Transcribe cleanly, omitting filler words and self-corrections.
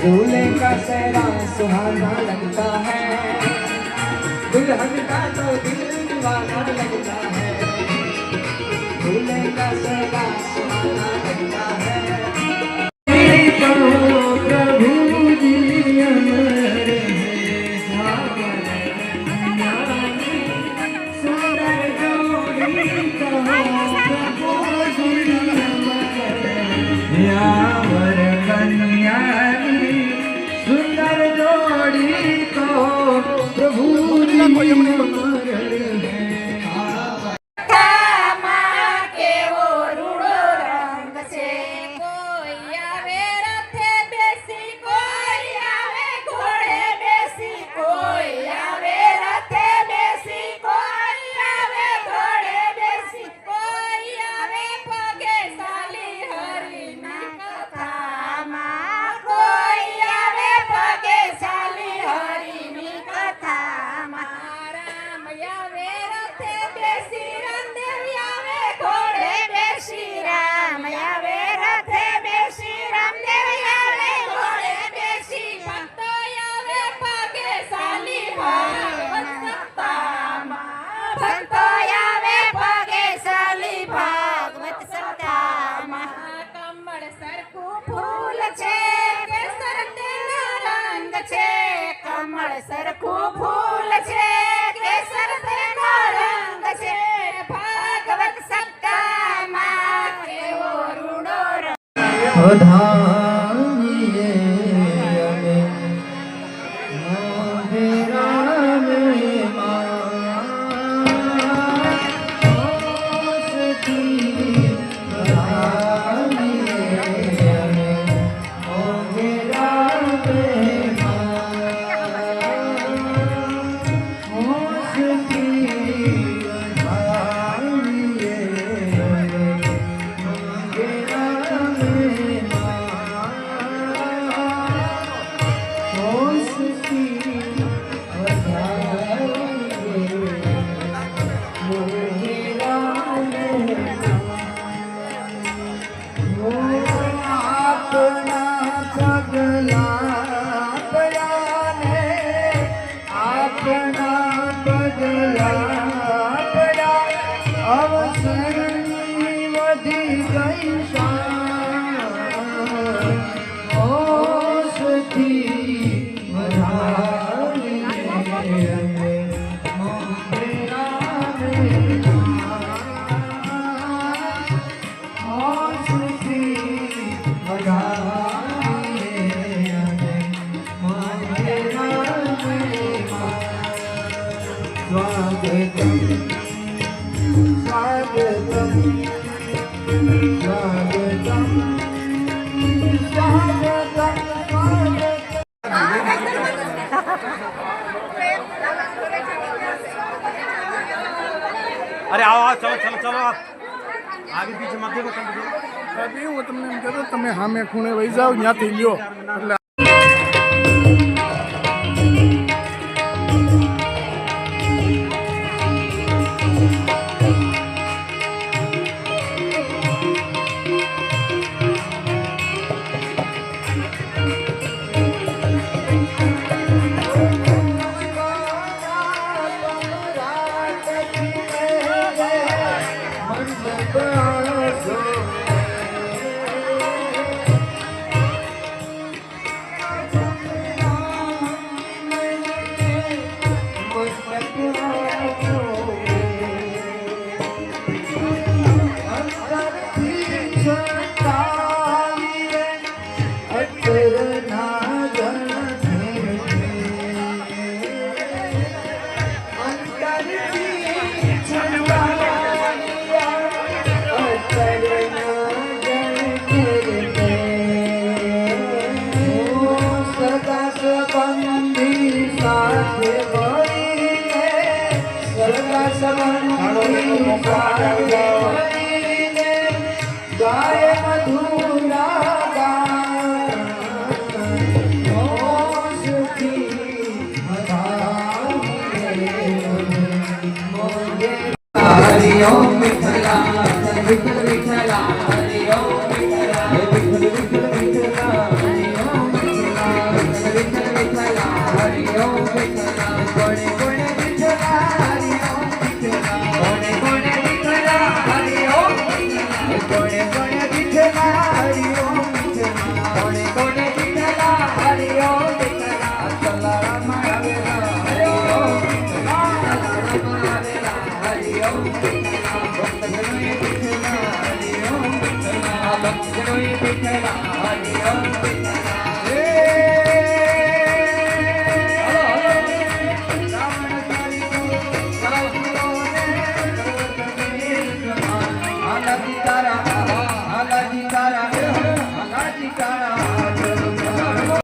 दूल्हे का सेहरा सुहाना लगता है, दुल्हन का तो दिल दीवाना लगता है। दूल्हे का सेहरा सुहाना लगता है। प्रभु जी अमर सुंदर जोड़ी यावर कन्या सुंदर जोड़ी को प्रभु जी કમળ સરખું ફૂલ છે કેસર તેનો રંગ છે ભાગવત સપ્તાહમાં કેવો રૂડો રંગ વધારીએ અમે મોઢેરાને મોસથી વધારીએ અમે મોઢેરાને अरे आओ आओ चलो चलो चलो आप आगे पीछे मत देखो अभी वो तुमने एम कहते તમે સામે ખૂણે વહી જાઓ ત્યાંથી લ્યો એટલે ગાય મધુરા ગાન ઓ સુખી હરિ ઓમ વિઠ્ઠલા વિઠ્ઠલ વિઠ્ઠલા હરિ ઓમ વિઠ્ઠલા વિઠ્ઠલ વિઠ્ઠલ વિઠ્ઠલા હરિ ઓમ વિઠ્ઠલા વિઠ્ઠલ વિઠ્ઠલા હરિ ઓમ વિઠ્ઠલા કોણે કોણે વિઠ્ઠલા હરિ ઓમ વિઠ્ઠલા કોણે કોણે વિઠ્ઠલા હરિ ઓમ વિઠ્ઠલા કોણે કોણે વિઠ્ઠલા હરિ ઓમ વિઠ્ઠલા કોણે કોણે વિઠ્ઠલા હરિ ઓમ વિઠ્ઠલા સલારામ આવેલા હરિ ઓમ વિઠ્ઠલા સલારામ આવેલા હરિ ઓમ વિઠ્ઠલા ભક્ત ગણોય વિઠ્ઠલા હરિ ઓમ વિઠ્ઠલા ભક્ત ગણોય વિઠ્ઠલા હરિ ઓમ વિઠ્ઠલા હાલાજી તારા